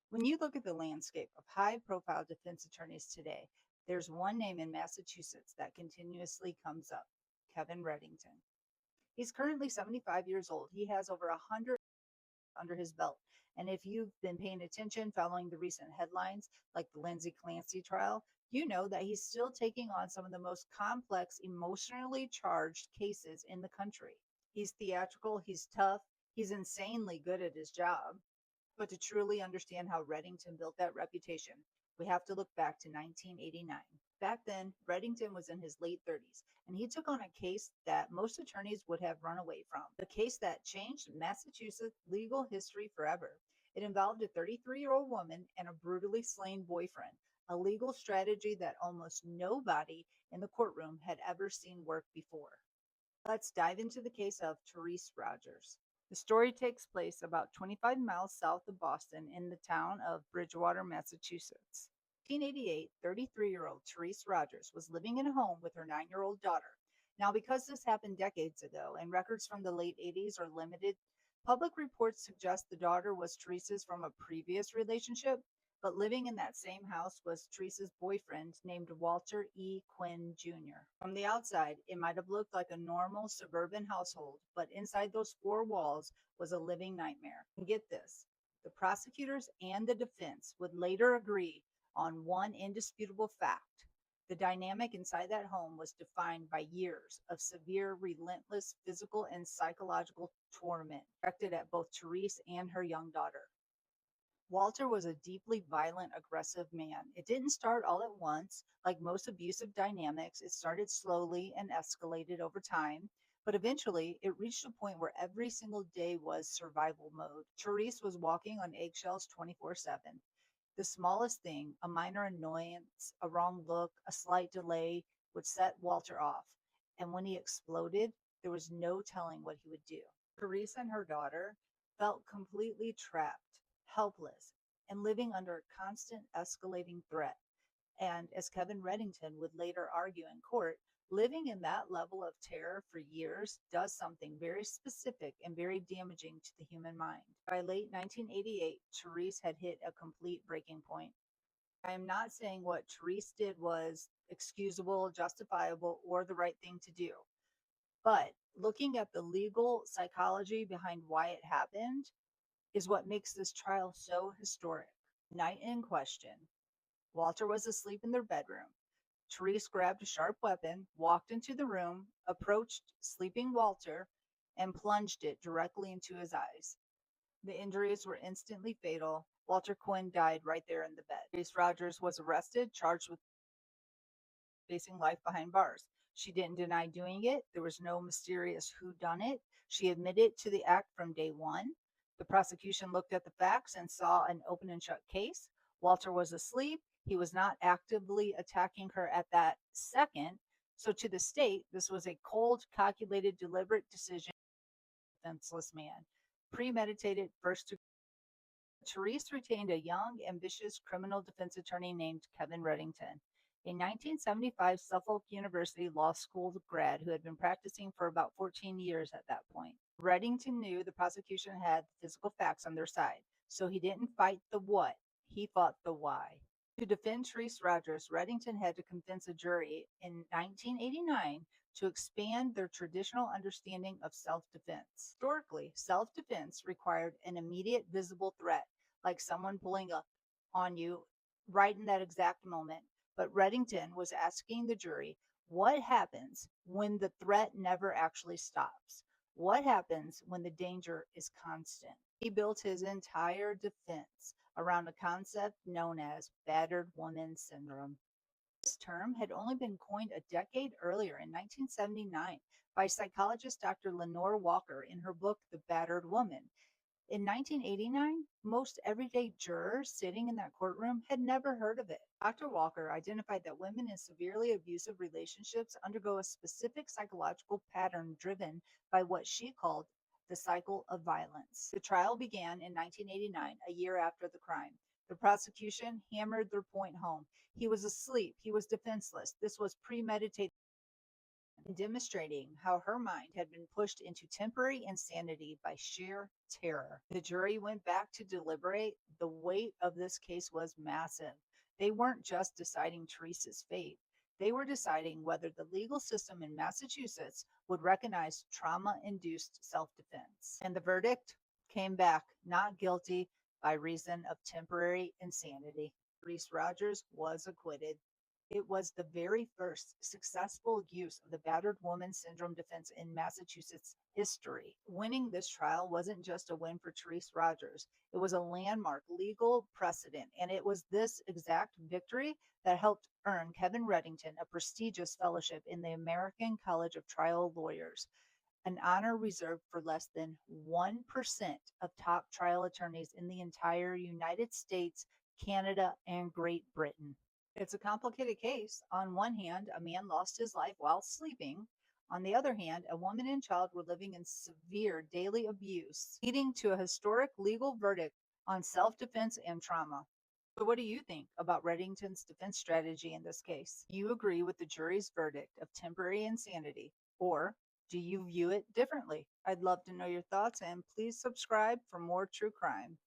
When you look at the landscape of high profile defense attorneys today, there's one name in Massachusetts that continuously comes up: Kevin Reddington. He's currently 75 years old. He has over 100 under his belt. And if you've been paying attention following the recent headlines, like the Lindsay Clancy trial, you know that he's still taking on some of the most complex, emotionally charged cases in the country. He's theatrical, he's tough, he's insanely good at his job. But to truly understand how Reddington built that reputation, we have to look back to 1989. Back then, Reddington was in his late 30s, and he took on a case that most attorneys would have run away from, a case that changed Massachusetts legal history forever. It involved a 33-year-old woman and a brutally slain boyfriend, a legal strategy that almost nobody in the courtroom had ever seen work before. Let's dive into the case of Therese Rogers. The story takes place about 25 miles south of Boston in the town of Bridgewater, Massachusetts. In 1988, 33-year-old Therese Rogers was living in a home with her 9-year-old daughter. Now, because this happened decades ago and records from the late 80s are limited, public reports suggest the daughter was Therese's from a previous relationship, but living in that same house was Teresa's boyfriend named Walter E. Quinn Jr. From the outside, it might have looked like a normal suburban household, but inside those four walls was a living nightmare. And get this, the prosecutors and the defense would later agree on one indisputable fact. The dynamic inside that home was defined by years of severe, relentless physical and psychological torment directed at both Therese and her young daughter. Walter was a deeply violent, aggressive man. It didn't start all at once. Like most abusive dynamics, it started slowly and escalated over time. But eventually, it reached a point where every single day was survival mode. Therese was walking on eggshells 24/7. The smallest thing, a minor annoyance, a wrong look, a slight delay, would set Walter off. And when he exploded, there was no telling what he would do. Therese and her daughter felt completely trapped, helpless, and living under a constant escalating threat. And as Kevin Reddington would later argue in court, living in that level of terror for years does something very specific and very damaging to the human mind. By late 1988, Therese had hit a complete breaking point. I am not saying what Therese did was excusable, justifiable, or the right thing to do. But looking at the legal psychology behind why it happened is what makes this trial so historic. Night in question, Walter was asleep in their bedroom. Therese grabbed a sharp weapon, walked into the room, approached sleeping Walter, and plunged it directly into his eyes. The injuries were instantly fatal. Walter Quinn died right there in the bed. Therese Rogers was arrested, charged with facing life behind bars. She didn't deny doing it. There was no mysterious who done it. She admitted to the act from day one. The prosecution looked at the facts and saw an open and shut case. Walter was asleep. He was not actively attacking her at that second. So to the state, this was a cold, calculated, deliberate decision. Defenseless man, premeditated, first degree. Therese retained a young, ambitious criminal defense attorney named Kevin Reddington, a 1975 Suffolk University Law School grad who had been practicing for about 14 years at that point. Reddington knew the prosecution had the physical facts on their side, so he didn't fight the what, he fought the why. To defend Therese Rogers, Reddington had to convince a jury in 1989 to expand their traditional understanding of self defense. Historically, self defense required an immediate visible threat, like someone pulling up on you right in that exact moment. But Reddington was asking the jury, what happens when the threat never actually stops? What happens when the danger is constant? He built his entire defense around a concept known as battered woman syndrome. This term had only been coined a decade earlier in 1979 by psychologist Dr. Lenore Walker in her book, The Battered Woman. In 1989, most everyday jurors sitting in that courtroom had never heard of it. Dr. Walker identified that women in severely abusive relationships undergo a specific psychological pattern driven by what she called the cycle of violence. The trial began in 1989, a year after the crime. The prosecution hammered their point home. He was asleep. He was defenseless. This was premeditated. demonstrating how her mind had been pushed into temporary insanity by sheer terror. The jury went back to deliberate. The weight of this case was massive. They weren't just deciding Teresa's fate, they were deciding whether the legal system in Massachusetts would recognize trauma induced self defense. And the verdict came back not guilty by reason of temporary insanity. Therese Rogers was acquitted. It was the very first successful use of the battered woman syndrome defense in Massachusetts history. Winning this trial wasn't just a win for Therese Rogers, it was a landmark legal precedent. And it was this exact victory that helped earn Kevin Reddington a prestigious fellowship in the American College of Trial Lawyers, an honor reserved for less than 1% of top trial attorneys in the entire United States, Canada, and Great Britain. It's a complicated case. On one hand, a man lost his life while sleeping. On the other hand, a woman and child were living in severe daily abuse, leading to a historic legal verdict on self defense and trauma. So, what do you think about Reddington's defense strategy in this case? Do you agree with the jury's verdict of temporary insanity, or do you view it differently? I'd love to know your thoughts, and please subscribe for more true crime.